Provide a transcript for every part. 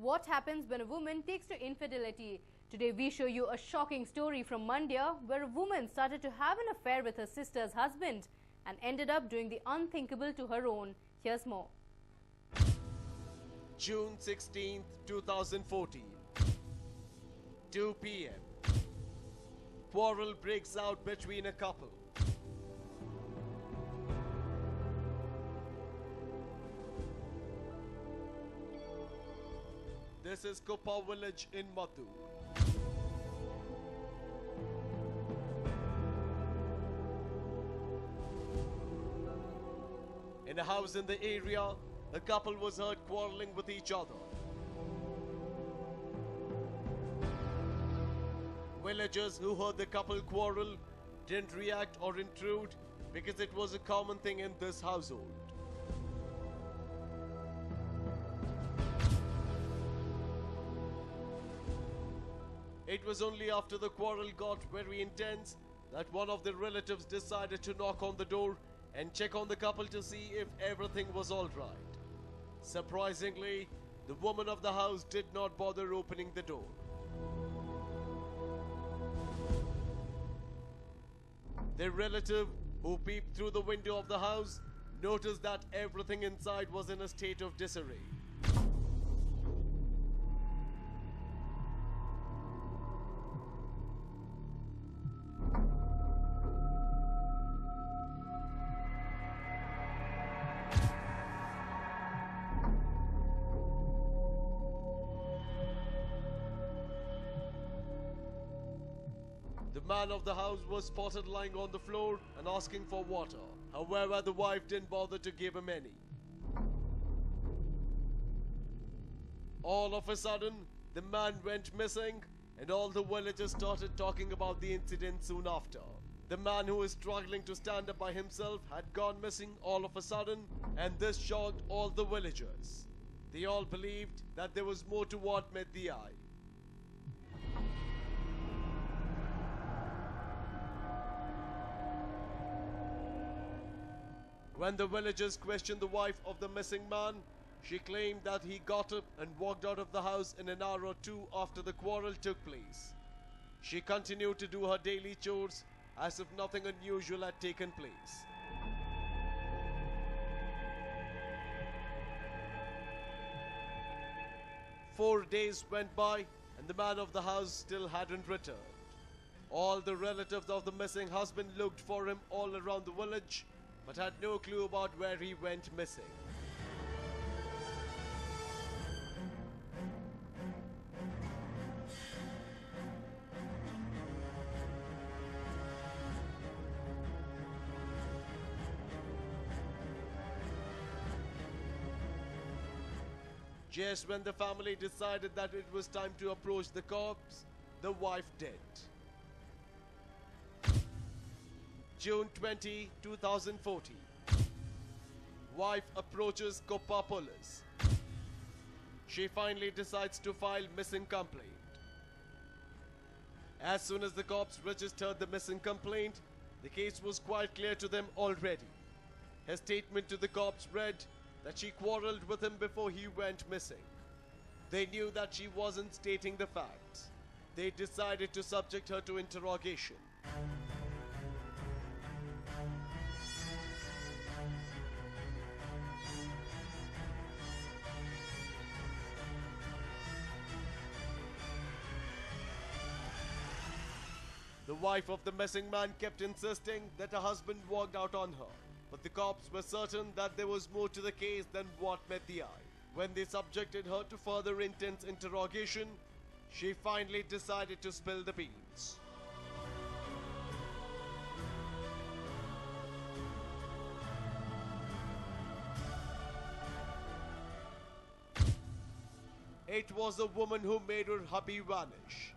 What happens when a woman takes to infidelity? Today we show you a shocking story from Mandya where a woman started to have an affair with her sister's husband and ended up doing the unthinkable to her own. Here's more. June 16, 2014, 2 p.m. Quarrel breaks out between a couple. This is Kopa village in Madhu. In a house in the area, a couple was heard quarreling with each other. Villagers who heard the couple quarrel didn't react or intrude because it was a common thing in this household. It was only after the quarrel got very intense that one of the relatives decided to knock on the door and check on the couple to see if everything was alright. Surprisingly, the woman of the house did not bother opening the door. The relative, who peeped through the window of the house, noticed that everything inside was in a state of disarray. The man of the house was spotted lying on the floor and asking for water. However, the wife didn't bother to give him any. All of a sudden, the man went missing and all the villagers started talking about the incident soon after. The man, who is struggling to stand up by himself, had gone missing all of a sudden, and this shocked all the villagers. They all believed that there was more to what met the eye. When the villagers questioned the wife of the missing man, she claimed that he got up and walked out of the house in an hour or two after the quarrel took place. She continued to do her daily chores as if nothing unusual had taken place. Four days went by and the man of the house still hadn't returned. All the relatives of the missing husband looked for him all around the village, but had no clue about where he went missing. Just when the family decided that it was time to approach the corpse, the wife did. June 20, 2014. Wife approaches Kopa police. She finally decides to file missing complaint. As soon as the cops registered the missing complaint, the case was quite clear to them already. Her statement to the cops read that she quarreled with him before he went missing. They knew that she wasn't stating the facts. They decided to subject her to interrogation. The wife of the missing man kept insisting that her husband walked out on her, but the cops were certain that there was more to the case than what met the eye. When they subjected her to further intense interrogation, she finally decided to spill the beans. It was the woman who made her hubby vanish.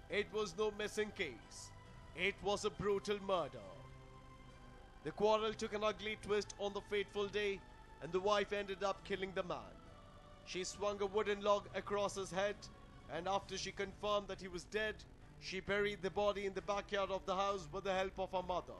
It was no missing case. It was a brutal murder. The quarrel took an ugly twist on the fateful day, and the wife ended up killing the man. She swung a wooden log across his head, and after she confirmed that he was dead, she buried the body in the backyard of the house with the help of her mother.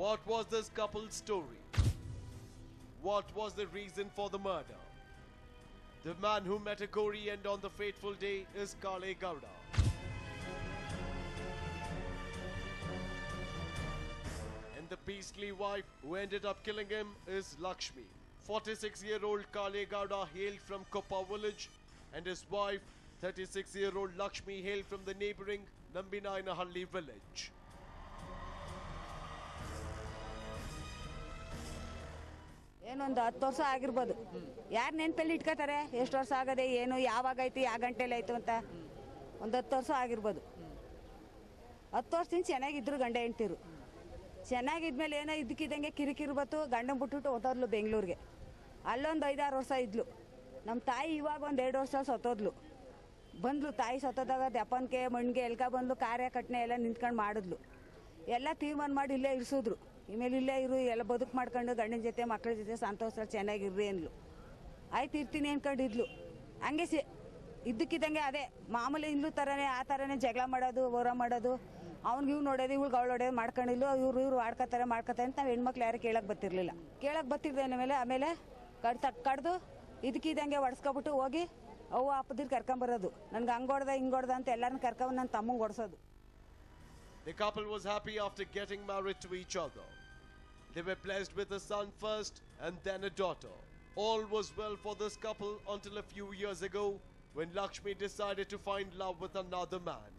What was this couple's story? What was the reason for the murder? The man who met a gory end on the fateful day is Kale Gowda. And the beastly wife who ended up killing him is Lakshmi. 46-year-old Kale Gowda hailed from Koppa village, and his wife, 36-year-old Lakshmi, hailed from the neighboring Nambinainahalli village. ಏನೊಂದು 10 ವರ್ಷ ಆಗಿರ್ಬೋದು. ಯಾರು ನೆನಪಲ್ಲಿ ಇಟ್ಕೋತಾರೆ ಎಷ್ಟು ವರ್ಷ ಆಗದೆ ಏನು ಯಾವಾಗಾಯ್ತು ಯಾವ ಗಂಟೆಲಿ ಆಯ್ತು ಅಂತ. ಒಂದು 10 ವರ್ಷ ಆಗಿರ್ಬೋದು. 10 ವರ್ಷದಿಂದ ಚೆನ್ನಾಗಿದ್ರು ಗಂಡ ಹೆಂಡ್ತಿರು. ಚೆನ್ನಾಗಿದ್ಮೇಲೆ ಏನೋ ಇದ್ದಕ್ಕಿದ್ದಂಗೆ ಕಿರಿಕಿರಿ ಬತ್ತು, ಗಂಡನ ಬಿಟ್ಬಿಟ್ಟು ಹೋದರ್ಲು ಬೆಂಗಳೂರಿಗೆ. ಅಲ್ಲೊಂದು 5-6 ವರ್ಷ ಇದ್ಲು. ನಮ್ಮ ತಾಯಿ ಇವಾಗ ಒಂದು 2 ವರ್ಷ ಸತ್ತೋದ್ಲು. ಬಂದ್ಲು ತಾಯಿ ಸತ್ತೋದಾಗ ದಪ್ಪನ್ಗೆ ಮಣ್ಣಿಗೆ ಎಲ್ಕ ಬಂದು ಕಾರ್ಯ ಕಟ್ನೆ ಎಲ್ಲ ನಿಂತ್ಕೊಂಡು ಮಾಡಿದ್ಲು. ಎಲ್ಲ ತೀರ್ಮಾನ ಮಾಡಿ ಇಲ್ಲೇ ಇರಿಸಿದ್ರು. ಇಮೇಲೆ ಇಲ್ಲೇ ಇರು, ಎಲ್ಲ ಬದುಕು ಮಾಡ್ಕೊಂಡು ಗಂಡನ ಜೊತೆ ಮಕ್ಕಳ ಜೊತೆ ಸಂತೋಷ ಚೆನ್ನಾಗಿರ್ರಿ ಅಂದ್ಲು. ಆಯ್ತು ಇರ್ತೀನಿ ಅನ್ಕೊಂಡಿದ್ಲು. ಹಂಗೆ ಇದ್ದಕ್ಕಿದ್ದಂಗೆ ಅದೇ ಮಾಮೂಲಿ ಇಲ್ಲೂ ಥರನೇ ಆ ಥರನೇ ಜಗಳ ಮಾಡೋದು, ಹೊರ ಮಾಡೋದು, ಅವ್ನಿಗೆ ಇವ್ನು ನೋಡೋದು ಇವ್ಳಿಗೆ ಅವಳು ಹೊಡೆಯೋದು ಮಾಡ್ಕೊಂಡಿಲ್ಲ. ಇವ್ರು ಆಡ್ಕೊತಾರೆ ಅಂತ ನಾವು ಹೆಣ್ಮಕ್ಳು ಯಾರು ಕೇಳಕ್ಕೆ ಬರ್ತಿರ್ಲಿಲ್ಲ. ಕೇಳಕ್ಕೆ ಬರ್ತಿರ್ದೆ ಆಮೇಲೆ ಕಡ್ದು ಇದಕ್ಕಿದ್ದಂಗೆ ಹೊಡ್ಸ್ಕೊಬಿಟ್ಟು ಹೋಗಿ ಅವ್ವ ಅಪ್ಪದಿರ್ ಕರ್ಕೊಂಬರೋದು. ನನ್ಗೆ ಹಂಗೊಡ್ದ ಹಿಂಗೊಡ್ದ ಅಂತ ಎಲ್ಲರನ್ನ ಕರ್ಕೊಂಡು ನನ್ನ ತಮ್ಮಂಗೆ ಹೊಡ್ಸೋದು. The couple was happy after getting married to each other. They were blessed with a son first and then a daughter. All was well for this couple until a few years ago when Lakshmi decided to find love with another man.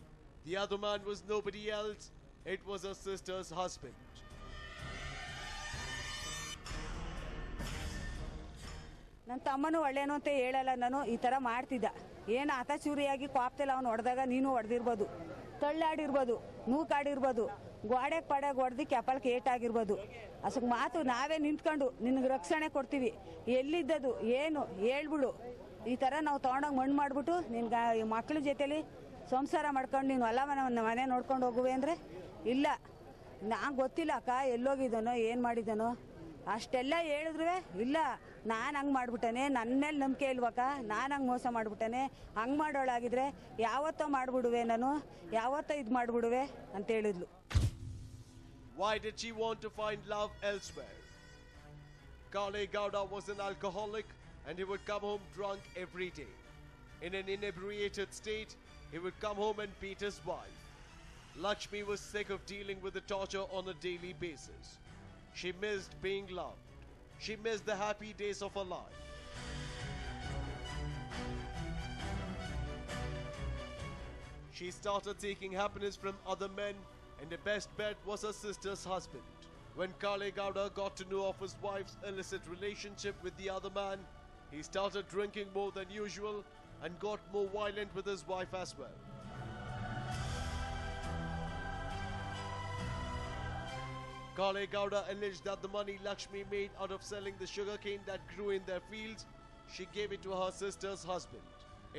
The other man was nobody else, it was her sister's husband. ನನ್ನ ತಮ್ಮನು ಒಳ್ಳೇನು ಅಂತ ಹೇಳಲ್ಲ ನಾನು. ಈ ಥರ ಮಾಡ್ತಿದ್ದ. ಏನು ಆತಚೂರಿಯಾಗಿ ಕೋಪದಲ್ಲಿ ಅವನು ಹೊಡೆದಾಗ ನೀನು ಹೊಡೆದಿರ್ಬೋದು, ತಳ್ಳಾಡಿರ್ಬೋದು, ನೂಕಾಡಿರ್ಬೋದು, ಗೋಡೆಗೆ ಪಡೆಗೆ ಹೊಡೆದು ಕೆಪಲ್ಗೆ ಏಟಾಗಿರ್ಬೋದು. ಅಸಕ್ ಮಾತು ನಾವೇ ನಿಂತ್ಕೊಂಡು ನಿನಗೆ ರಕ್ಷಣೆ ಕೊಡ್ತೀವಿ, ಎಲ್ಲಿದ್ದದು ಏನು ಹೇಳ್ಬಿಡು, ಈ ಥರ ನಾವು ತೊಗೊಂಡೋಗಿ ಮಣ್ಣು ಮಾಡಿಬಿಟ್ಟು ನಿನ್ಗೆ ಮಕ್ಕಳ ಜೊತೆಲಿ ಸಂಸಾರ ಮಾಡ್ಕೊಂಡು ನೀನು ಹೊಲ ಮನೆ ನೋಡ್ಕೊಂಡು ಹೋಗುವೆ ಅಂದರೆ ಇಲ್ಲ, ನಂಗೆ ಗೊತ್ತಿಲ್ಲ ಅಕ್ಕ ಎಲ್ಲೋಗಿದ್ದಾನೋ ಏನು ಮಾಡಿದ್ದಾನೋ. ಅಷ್ಟೆಲ್ಲ ಹೇಳಿದ್ರು ಇಲ್ಲ, ನಾನು ಹಂಗೆ ಮಾಡ್ಬಿಟ್ಟನೆ, ನನ್ನ ಮೇಲೆ ನಂಬಿಕೆ ಇಲ್ವಕ್ಕ, ನಾನು ಹಂಗೆ ಮೋಸ ಮಾಡ್ಬಿಟ್ಟನೆ, ಹಂಗೆ ಮಾಡೋಳಾಗಿದ್ರೆ ಯಾವತ್ತೋ ಮಾಡಿಬಿಡುವೆ, ನಾನು ಯಾವತ್ತೋ ಇದು ಮಾಡಿಬಿಡುವೆ ಅಂತ ಹೇಳಿದ್ಲು. Why did she want to find love elsewhere? Kale Gowda was an alcoholic and he would come home drunk every day. In an inebriated state, he would come home and beat his wife. Lakshmi was sick of dealing with the torture on a daily basis. She missed being loved. She missed the happy days of her life. She started seeking happiness from other men, and the best bet was her sister's husband. When Kale Gowda got to know of his wife's illicit relationship with the other man, he started drinking more than usual and got more violent with his wife as well. Kale Gowda alleged that the money Lakshmi made out of selling the sugarcane that grew in their fields, she gave it to her sister's husband.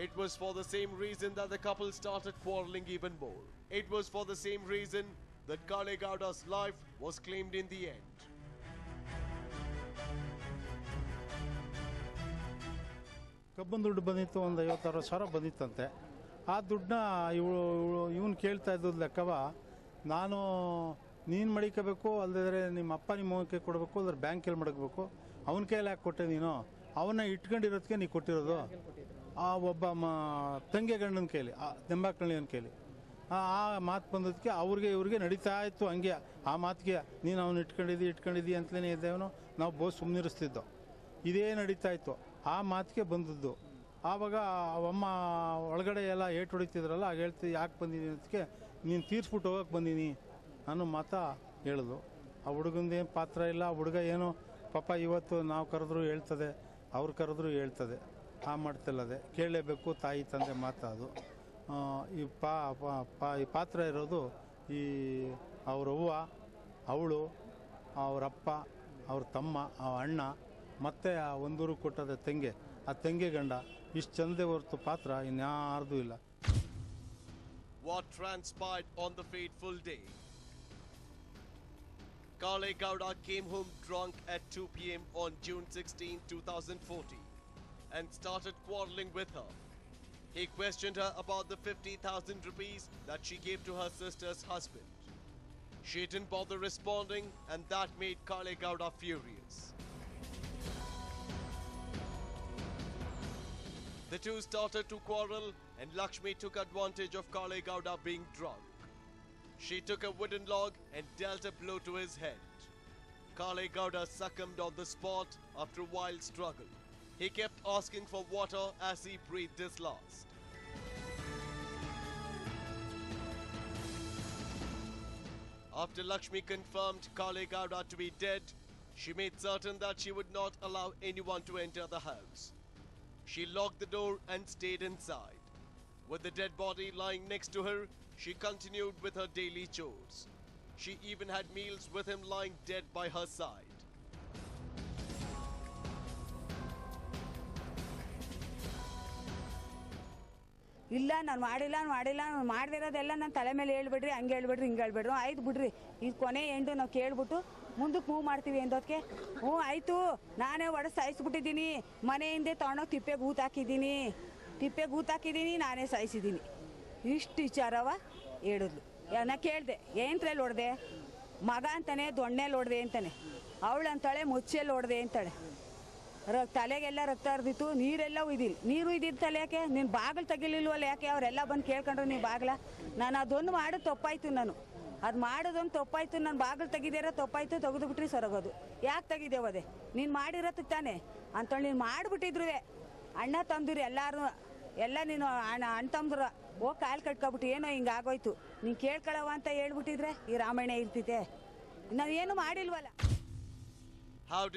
It was for the same reason that the couple started quarreling even more. It was for the same reason that Kale Gowda's life was claimed in the end. Cubbon ದುಡ್ಡು ಬಂದಿತ್ತು, ಒಂದು 50-60 ಸಾವಿರ ಬಂದಿತ್ತಂತೆ. ಆ ದುಡ್ಡನ್ನ ಇವನು ಕೇಳ್ತಾ ಇದ್ದದ್ದು ಲೆಕ್ಕವ, ನೀನು ಮಡಿಕೋಬೇಕು, ಅಲ್ಲದಿದ್ರೆ ನಿಮ್ಮ ಅಪ್ಪ ನಿಮ್ಮ ಮಗಕ್ಕೆ ಕೊಡಬೇಕು, ಅದ್ರ ಬ್ಯಾಂಕಲ್ಲಿ ಮಡಗಬೇಕು, ಅವನ ಕೈಯಲ್ಲಿ ಯಾಕೆ ಕೊಟ್ಟೆ ನೀನು, ಅವನ್ನ ಇಟ್ಕೊಂಡಿರೋದಕ್ಕೆ ನೀ ಕೊಟ್ಟಿರೋದು. ಆ ಒಬ್ಬ ತಂಗಿ ಗಂಡನ ಕೈಲಿ, ದೆಂಬಾಕಳ್ಳಿಯನ ಕೈಲಿ ಆ ಮಾತು ಬಂದದಕ್ಕೆ ಇವ್ರಿಗೆ ನಡೀತಾ ಇತ್ತು. ಹಂಗೆ ಆ ಮಾತಿಗೆ ನೀನು ಅವನು ಇಟ್ಕೊಂಡಿದ್ದಿ ಅಂತಲೇ ಇದ್ದೇವನು ನಾವು ಬಹು ಸುಮ್ಮನಿರಿಸ್ತಿದ್ದೋ. ಇದೇ ನಡೀತಾ ಇತ್ತು. ಆ ಮಾತಿಗೆ ಬಂದದ್ದು. ಆವಾಗ ಅವಮ್ಮ ಒಳಗಡೆ ಎಲ್ಲ ಏಟು ಹೊಡಿತಿದ್ರಲ್ಲ, ಆಗ ಹೇಳ್ತೀವಿ ಯಾಕೆ ಬಂದಿದ್ದೀನಿ ಅದಕ್ಕೆ, ನೀನು ತೀರ್ಸ್ಬಿಟ್ಟು ಹೋಗಕ್ಕೆ ಬಂದೀನಿ ಅನ್ನೋ ಮಾತಾ ಹೇಳಿದ್ರು. ಆ ಹುಡುಗಂದೇನು ಪಾತ್ರ ಇಲ್ಲ. ಆ ಹುಡುಗ ಏನೋ ಪಾಪ ಇವತ್ತು ನಾವು ಕರೆದ್ರು ಹೇಳ್ತದೆ, ಅವ್ರು ಕರೆದ್ರು ಹೇಳ್ತದೆ. ಆ ಮಾಡ್ತಿಲ್ಲದೆ ಕೇಳಲೇಬೇಕು, ತಾಯಿ ತಂದೆ ಮಾತಾದು. ಈ ಪಾತ್ರ ಇರೋದು ಈ ಅವ್ರವ್ವ, ಅವಳು, ಅವರಪ್ಪ, ಅವ್ರ ತಮ್ಮ, ಅಣ್ಣ, ಮತ್ತು ಆ ಒಂದೂರು ಕೊಟ್ಟದ ತಂಗೆ, ಆ ತಂಗೆ ಗಂಡ. ಇಷ್ಟು ಚಂದೇ ಹೊರತು ಪಾತ್ರ ಇನ್ಯಾರ್ದು ಇಲ್ಲ. What transpired on the fateful day? Kale Gowda came home drunk at 2 p.m. on June 16, 2014 and started quarreling with her. He questioned her about the 50,000 rupees that she gave to her sister's husband. She didn't bother responding, and that made Kale Gowda furious. The two started to quarrel, and Lakshmi took advantage of Kale Gowda being drunk. She took a wooden log and dealt a blow to his head. Kale Gowda succumbed on the spot after a wild struggle. He kept asking for water as he breathed his last. After Lakshmi confirmed Kale Gowda to be dead, she made certain that she would not allow anyone to enter the house. She locked the door and stayed inside. With the dead body lying next to her, she continued with her daily chores. She even had meals with him lying dead by her side. ಇಲ್ಲ ನಾನು ಮಾಡಿಲ್ಲ ನಾನು ಮಾಡದಿರೋದೆಲ್ಲ ನನ್ನ ತಲೆ ಮೇಲೆ ಹೇಳ್ಬಿಡ್ರಿ, ಹಂಗೆ ಹೇಳ್ಬಿಡ್ರಿ, ಹಿಂಗೆ ಹೇಳ್ಬಿಡ್ರಿ, ಆಯ್ತು ಬಿಡ್ರಿ, ಇದು ಕೊನೆ ಎಂಡು ನಾವು ಕೇಳ್ಬಿಟ್ಟು ಮುಂದಕ್ಕೆ ಮೂವ್ ಮಾಡ್ತೀವಿ ಎಂದೋದಕ್ಕೆ. ಆಯಿತು, ನಾನೇ ಒಡೆದು ಸಾಯಿಸ್ಬಿಟ್ಟಿದ್ದೀನಿ, ಮನೆಯಿಂದ ತೊಗೊಂಡೋಗಿ ತಿಪ್ಪೆಗೆ ಊತಾಕಿದ್ದೀನಿ, ನಾನೇ ಸಾಯಿಸಿದ್ದೀನಿ. ಇಷ್ಟು ವಿಚಾರವ ಹೇಳಿದ್ಲು. ನಾ ಕೇಳಿದೆ, ಏನ್ರಲ್ಲಿ ಹೊಡೆದೆ? ಮಗ ಅಂತಾನೆ ದೊಣ್ಣೆಲ್ಲಿ ಹೊಡೆದೆ ಅಂತಾನೆ, ಅವಳಂತಾಳೆ ಮುಚ್ಚೆಲ್ಲಿ ಹೊಡೆದೆ ಅಂತಾಳೆ. ತಲೆಗೆಲ್ಲ ರಕ್ತ ಹರಿದಿತ್ತು, ನೀರೆಲ್ಲ ಉಯ್ದಿಲ್ಲ. ನೀರು ಉಯ್ದಿದ್ದು ತಲೆ ಯಾಕೆ? ನೀನು ಬಾಗಿಲು ತೆಗಿಲಿಲ್ವಲ್ಲ ಯಾಕೆ? ಅವರೆಲ್ಲ ಬಂದು ಕೇಳ್ಕೊಂಡ್ರು ನೀವು ಬಾಗಿಲ. ನಾನು ಅದೊಂದು ಮಾಡೋದು ತಪ್ಪಾಯ್ತು, ಅದು ಮಾಡೋದೊಂದು ತಪ್ಪಾಯ್ತು. ನಾನು ಬಾಗಿಲು ತೆಗಿದಿರೋ ತಪ್ಪಾಯ್ತು, ತೆಗೆದು ಬಿಟ್ರಿ ಸೊರಗೋದು. ಯಾಕೆ ತೆಗಿದೇವದೆ? ನೀನು ಮಾಡಿರೋದಕ್ಕೆ ತಾನೆ ಅಂತೇಳಿ. ನೀನು ಮಾಡಿಬಿಟ್ಟಿದ್ರು ಅಣ್ಣ ತಮ್ಮದಿರು ಎಲ್ಲ ನೀನು ಅಣ್ಣ ತಮ್ಮದ್ರು ಹೋಗಿ ಕಾಲು ಕಟ್ಕೊಬಿಟ್ಟು ಏನೋ ಹಿಂಗೆ ಆಗೋಯ್ತು, ನೀನು ಕೇಳ್ಕೊಳ್ಳವ ಅಂತ ಹೇಳ್ಬಿಟ್ಟಿದ್ರೆ ಈ ರಾಮಾಯಣ ಇರ್ತಿತ್ತೆ. ನಾವು ಏನು ಮಾಡಿಲ್ವಲ್ಲ.